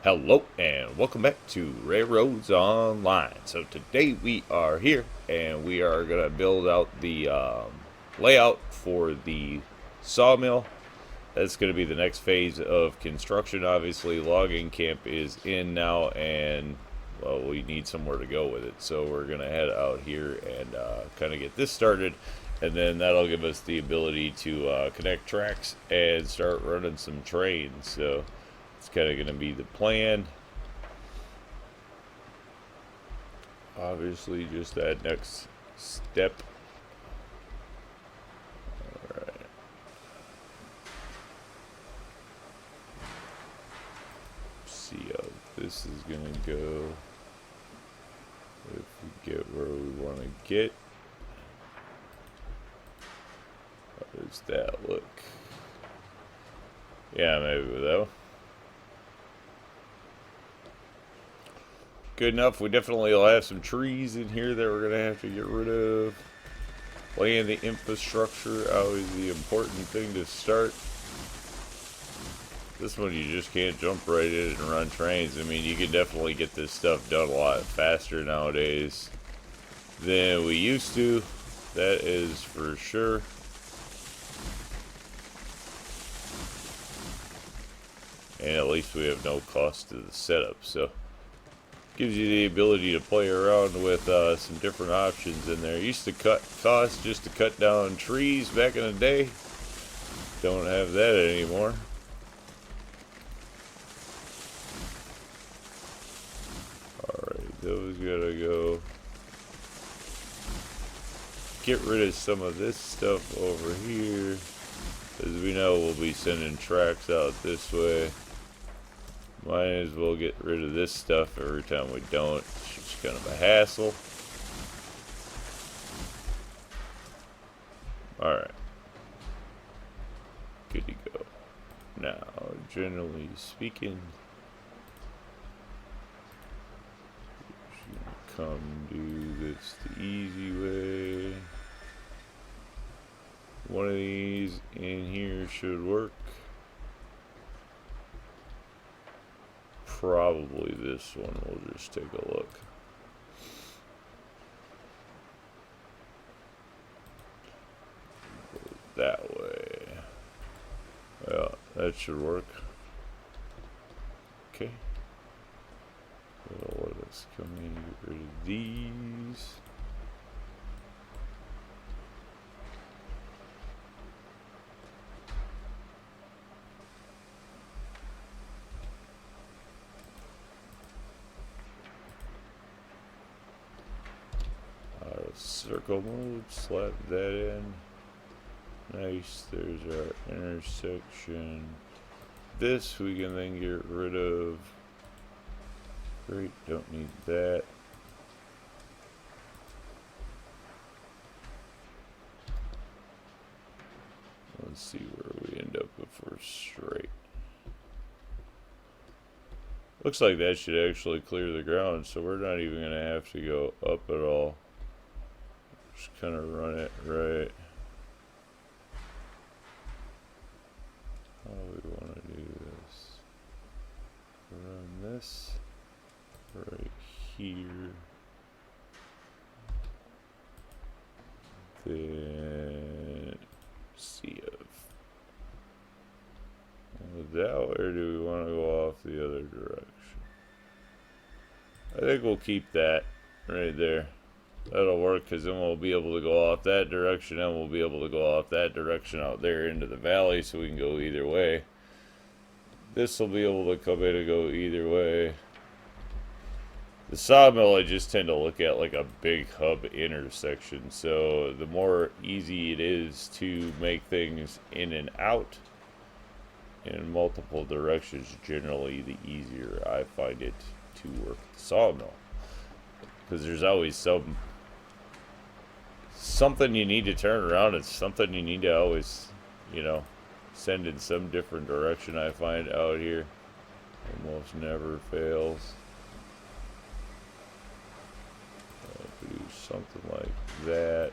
Hello and welcome back to RailRoads Online. So today we are here and we are going to build out the layout for the sawmill. That's going to be the next phase of construction. Obviously, logging camp is in now and well, we need somewhere to go with it. So we're going to head out here and kind of get this started. And then that'll give us the ability to connect tracks and start running some trains. So it's kind of going to be the plan. Obviously, just that next step. Alright. See how this is going to go. If we get where we want to get. How does that look? Yeah, maybe though. Good enough. We definitely will have some trees in here that we're going to have to get rid of. Laying the infrastructure, always the important thing to start. This one you just can't jump right in and run trains. I mean, you can definitely get this stuff done a lot faster nowadays than we used to. That is for sure. And at least we have no cost to the setup, so gives you the ability to play around with some different options in there. Used to cost just to cut down trees back in the day. Don't have that anymore. Alright, those gotta go. Get rid of some of this stuff over here. As we know, we'll be sending tracks out this way. Might as well get rid of this stuff every time we don't. It's just kind of a hassle. Alright. Good to go. Now, generally speaking, come do this the easy way. One of these in here should work. Probably this one. We'll just take a look. That way. Well, that should work. Okay. That'll let us come in and get rid of these. Circle mode, slap that in. Nice, there's our intersection. This we can then get rid of. Great, don't need that. Let's see where we end up if we're straight. Looks like that should actually clear the ground, so we're not even going to have to go up at all. Just kind of run it right. How we want to do this? Run this right here. Then see if that, or do we want to go off the other direction? I think we'll keep that right there. That'll work, because then we'll be able to go off that direction, and we'll be able to go off that direction out there into the valley, so we can go either way. This will be able to come in and go either way. The sawmill, I just tend to look at like a big hub intersection, so the more easy it is to make things in and out in multiple directions, generally the easier I find it to work the sawmill. Because there's always something you need to turn around. It's something you need to always, send in some different direction. I find out here almost never fails. If we do something like that,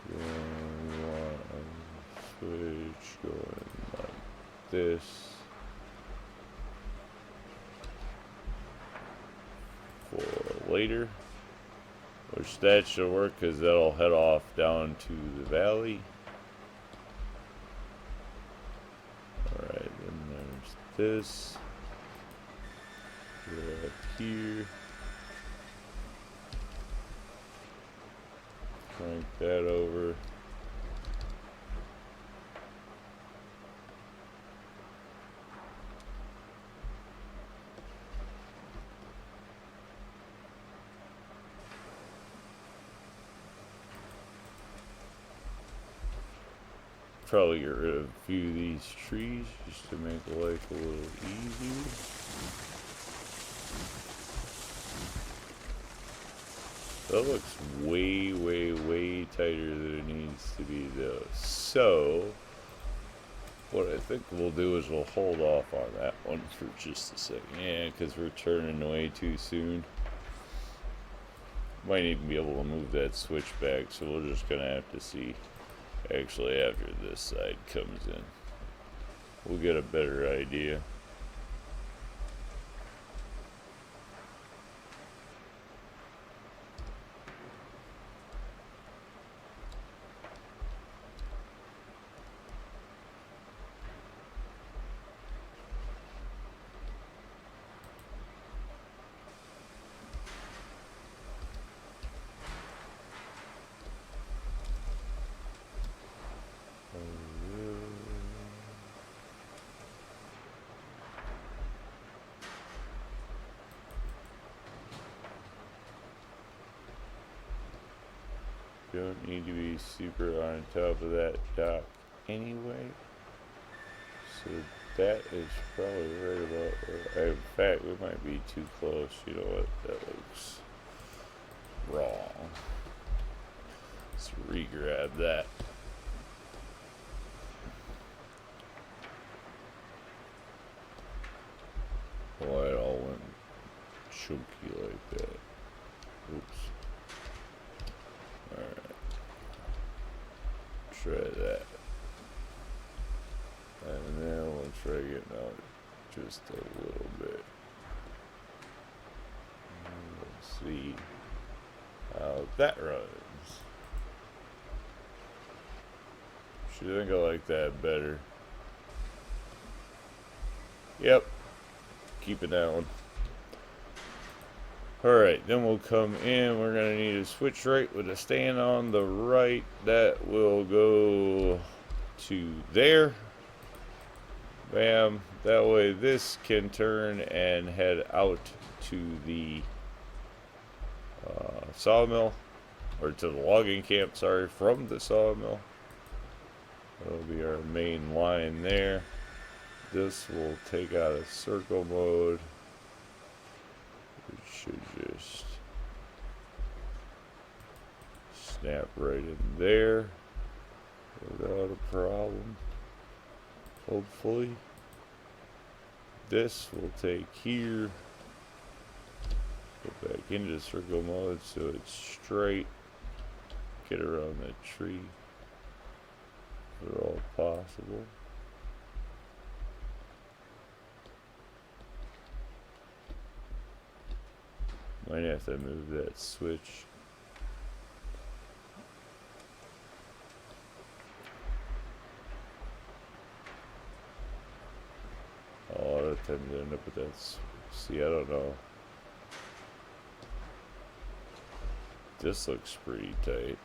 then we want a switch going like this. later. Which that should work because that'll head off down to the valley. Alright, then there's this. Go up here. Crank that over. Probably get rid of a few of these trees just to make life a little easier. That looks way, way, way tighter than it needs to be though. So, what I think we'll do is we'll hold off on that one for just a second. Yeah, because we're turning way too soon. Might even be able to move that switch back, so we're just going to have to see. Actually, after this side comes in, we'll get a better idea. Don't need to be super on top of that dock anyway. So that is probably right about where, in fact, we might be too close. You know what? That looks wrong. Let's re-grab that. Well, it all went chunky like that. Oops. Alright. Try that. And then we'll try getting out just a little bit. Let's see how that runs. Should think I like that better. Yep. Keeping that one. Alright, then we'll come in. We're going to need a switch right with a stand on the right. That will go to there. Bam. That way this can turn and head out to the sawmill. Or to the logging camp, sorry, from the sawmill. That'll be our main line there. This will take out of circle mode. It should just snap right in there without a problem. Hopefully. This will take here, go back into circle mode so it's straight. Get around that tree if at all possible. Might have to move that switch. A lot of times I end up with that. See, I don't know. This looks pretty tight.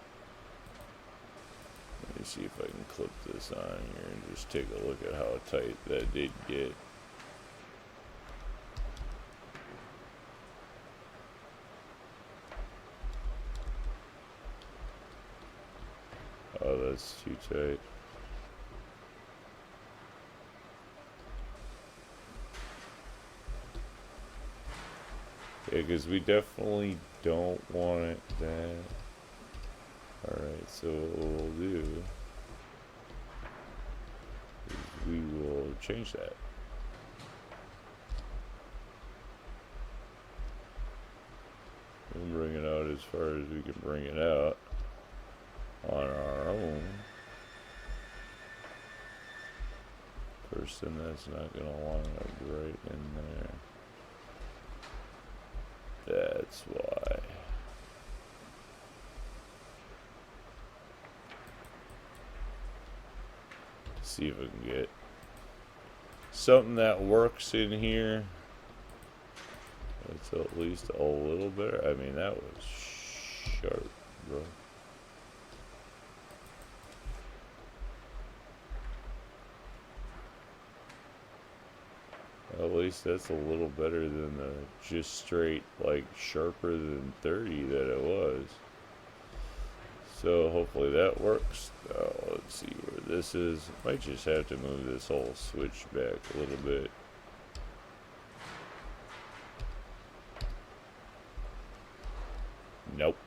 Let me see if I can clip this on here and just take a look at how tight that did get. Oh, that's too tight. Yeah, because we definitely don't want it that. Alright, so what we'll do is we will change that. And bring it out as far as we can bring it out on our own. Person that's not going to line up right in there. That's why. See if I can get something that works in here. It's at least a little better. I mean, that was sharp, bro. At least that's a little better than the just straight, like, sharper than 30 that it was. So hopefully that works. Let's see where this is. Might just have to move this whole switch back a little bit. Nope.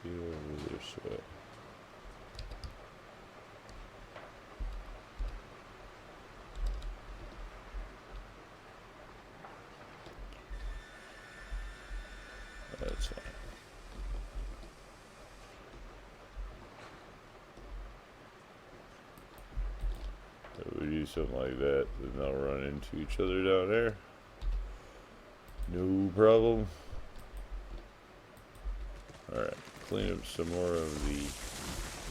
Get over this way. That's fine. If we do something like that, then they'll run into each other down there. No problem. Alright, clean up some more of the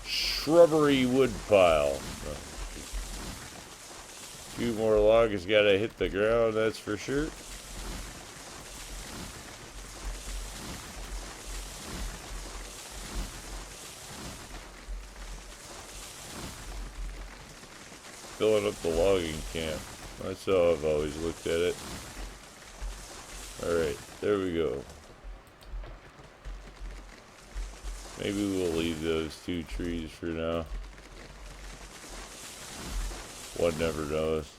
shrubbery wood pile. A few more logs gotta hit the ground, that's for sure. Filling up the logging camp. That's how I've always looked at it. Alright, there we go. Maybe we'll leave those two trees for now. One never knows.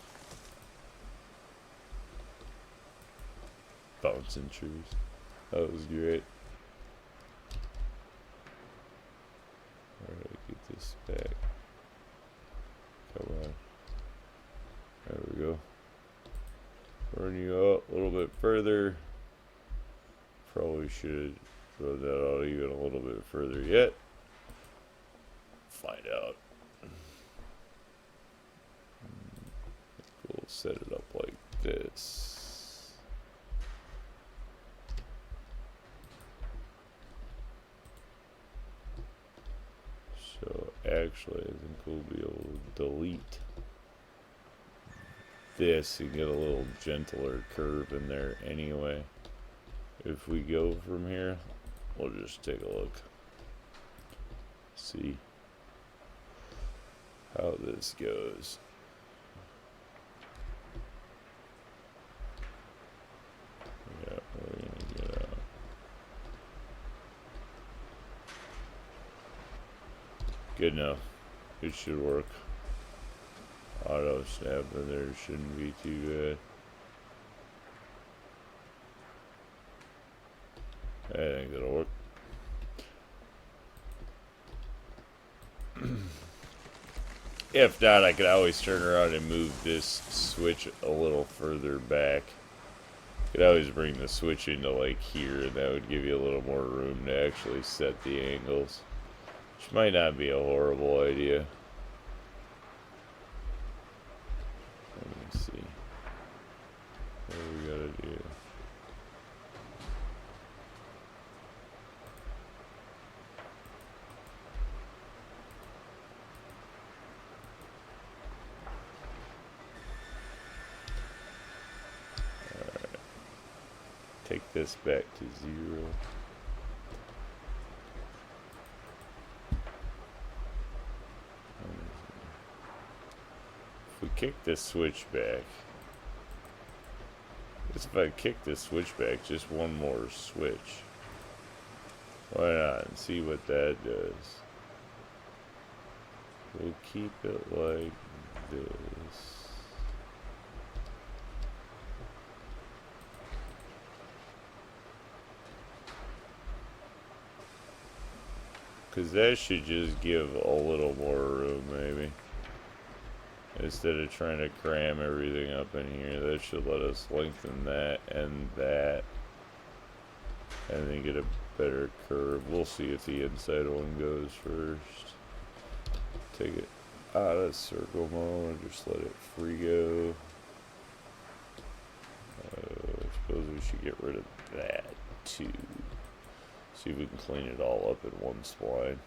Bouncing trees. That was great. Alright, get this back. Come on. There we go. Run you up a little bit further. Probably should run that out even a little bit further yet. Find out. We'll set it up like this. So actually I think we'll be able to delete this and get a little gentler curve in there anyway. If we go from here, we'll just take a look. See how this goes. Yeah, we're gonna get out. Good enough. It should work. Auto snap in there shouldn't be too bad. I think that'll work. If not, I could always turn around and move this switch a little further back. Could always bring the switch into like here, and that would give you a little more room to actually set the angles, which might not be a horrible idea. Let me see. What do we gotta do? Alright. Take this back to 0. If we kick this switch back, if I kick this switch back just one more switch, why not, and see what that does. We'll keep it like this. Because that should just give a little more room, maybe. Instead of trying to cram everything up in here, that should let us lengthen that, and then get a better curve. We'll see if the inside one goes first. Take it out of circle mode, just let it free go. I suppose we should get rid of that too. See if we can clean it all up in one spline.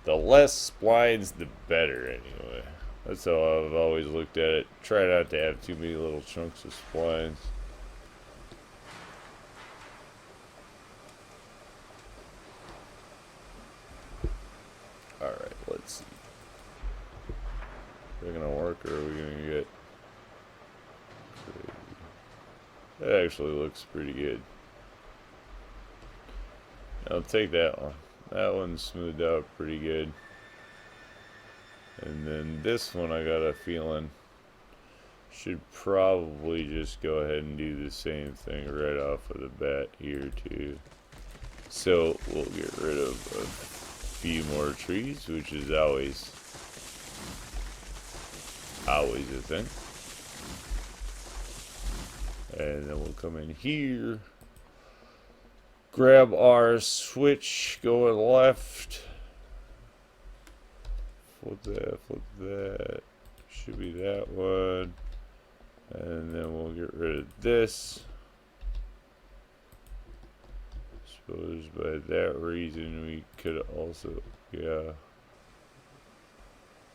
The less splines, the better anyway. That's how I've always looked at it. Try not to have too many little chunks of splines. Alright, let's see. Is that gonna work, or are we gonna get crazy? That actually looks pretty good. I'll take that one. That one's smoothed out pretty good. And then this one, I got a feeling should probably just go ahead and do the same thing right off of the bat here too. So we'll get rid of a few more trees, which is always a thing. And then we'll come in here, grab our switch, go left, flip that, should be that one, and then we'll get rid of this. Suppose by that reason we could also, yeah,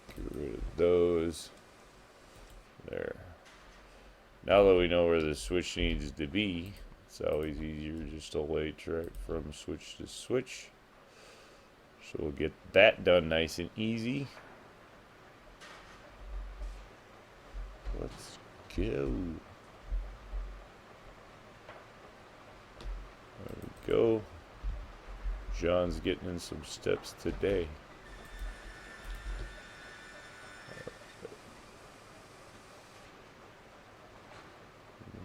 get rid of those. There. Now that we know where the switch needs to be, it's always easier just to lay track from switch to switch. So we'll get that done nice and easy. Let's go. There we go. John's getting in some steps today.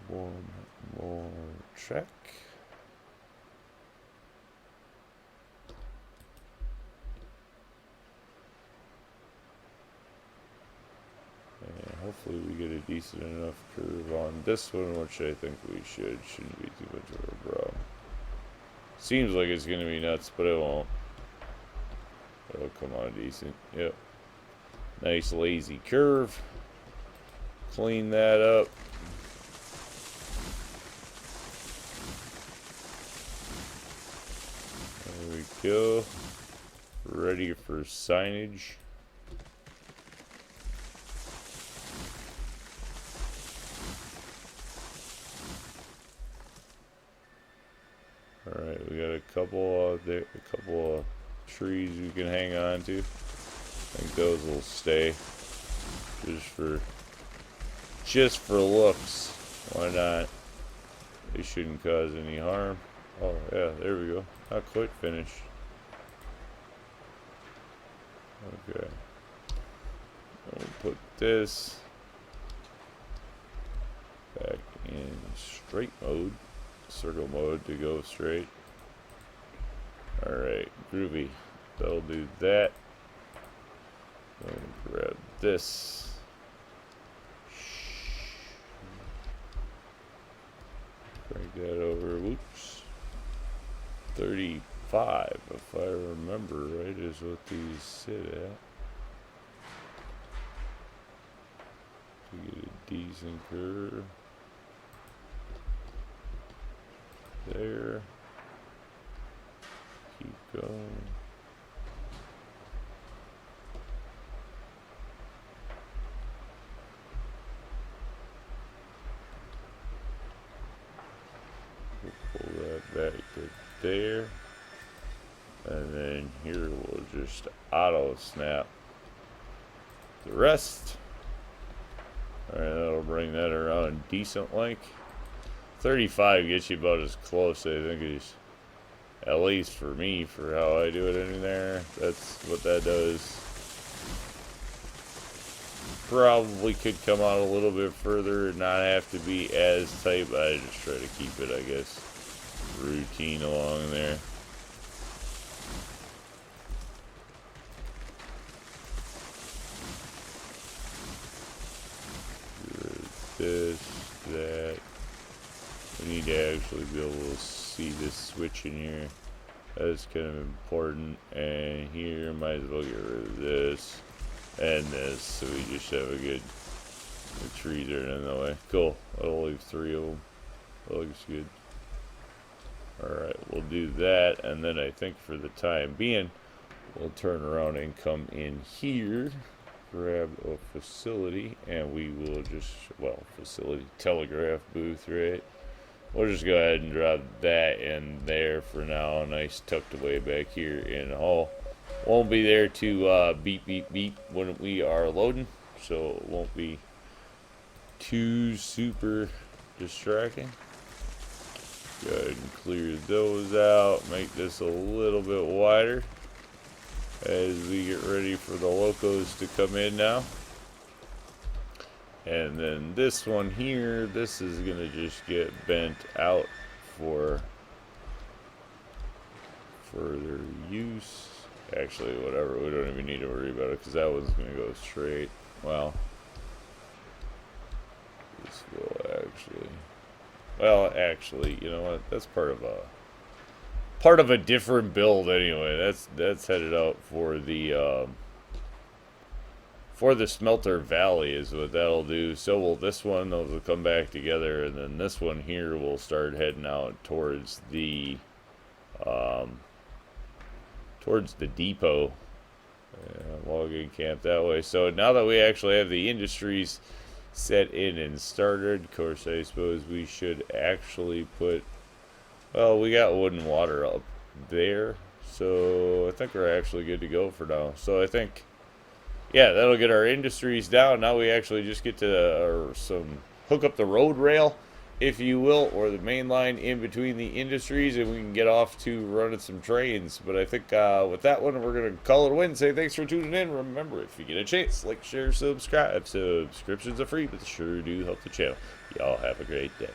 One more track. And hopefully we get a decent enough curve on this one, which I think we should. Shouldn't be too much of a problem. Seems like it's going to be nuts, but it won't. It'll come on decent. Yep. Nice lazy curve. Clean that up. There we go. Ready for signage. Alright, we got a couple out there, a couple of trees we can hang on to. I think those will stay just for looks. Why not? They shouldn't cause any harm. Oh yeah, there we go. Not quite finished. Okay. We'll put this back in straight mode. Circle mode to go straight. Alright, groovy. That'll do that. Grab this. Break that over. Whoops. 35, if I remember right, is what these sit at. To get a decent curve. There. Keep going. We'll pull that back to there. And then here we'll just auto snap the rest. Alright, that'll bring that around decent length. 35 gets you about as close, I think, as, at least for me, for how I do it in there. That's what that does. Probably could come out a little bit further and not have to be as tight, but I just try to keep it, I guess, routine along there. This, that. We need to actually be able to see this switch in here. That's kind of important. And here, might as well get rid of this. and this, so we just have a good. The trees are in the way. Cool. I'll leave 3 of them. That looks good. Alright, we'll do that, and then I think for the time being, we'll turn around and come in here, grab a facility, and we will just, well, facility telegraph booth, right? We'll just go ahead and drop that in there for now, nice tucked away back here in the hall. Won't be there to beep, beep, beep when we are loading, so it won't be too super distracting. Go ahead and clear those out, make this a little bit wider as we get ready for the locos to come in now. And then this one here, this is gonna just get bent out for further use. Actually, whatever, we don't even need to worry about it because that one's gonna go straight. Well, this will actually, well, actually, you know what? That's part of a different build anyway. That's headed out for the smelter valley is what that'll do. So will this one. Those will come back together, and then this one here will start heading out towards the depot. Logging camp that way. So now that we actually have the industries set in and started, of course, I suppose we should actually put, well, we got wood and water up there, so I think we're actually good to go for now. So I think, yeah, that'll get our industries down. Now we actually just get to hook up the road rail, if you will, or the main line in between the industries, and we can get off to running some trains. But I think with that one, we're going to call it a win. Say thanks for tuning in. Remember, if you get a chance, like, share, subscribe. Subscriptions are free, but they sure do help the channel. Y'all have a great day.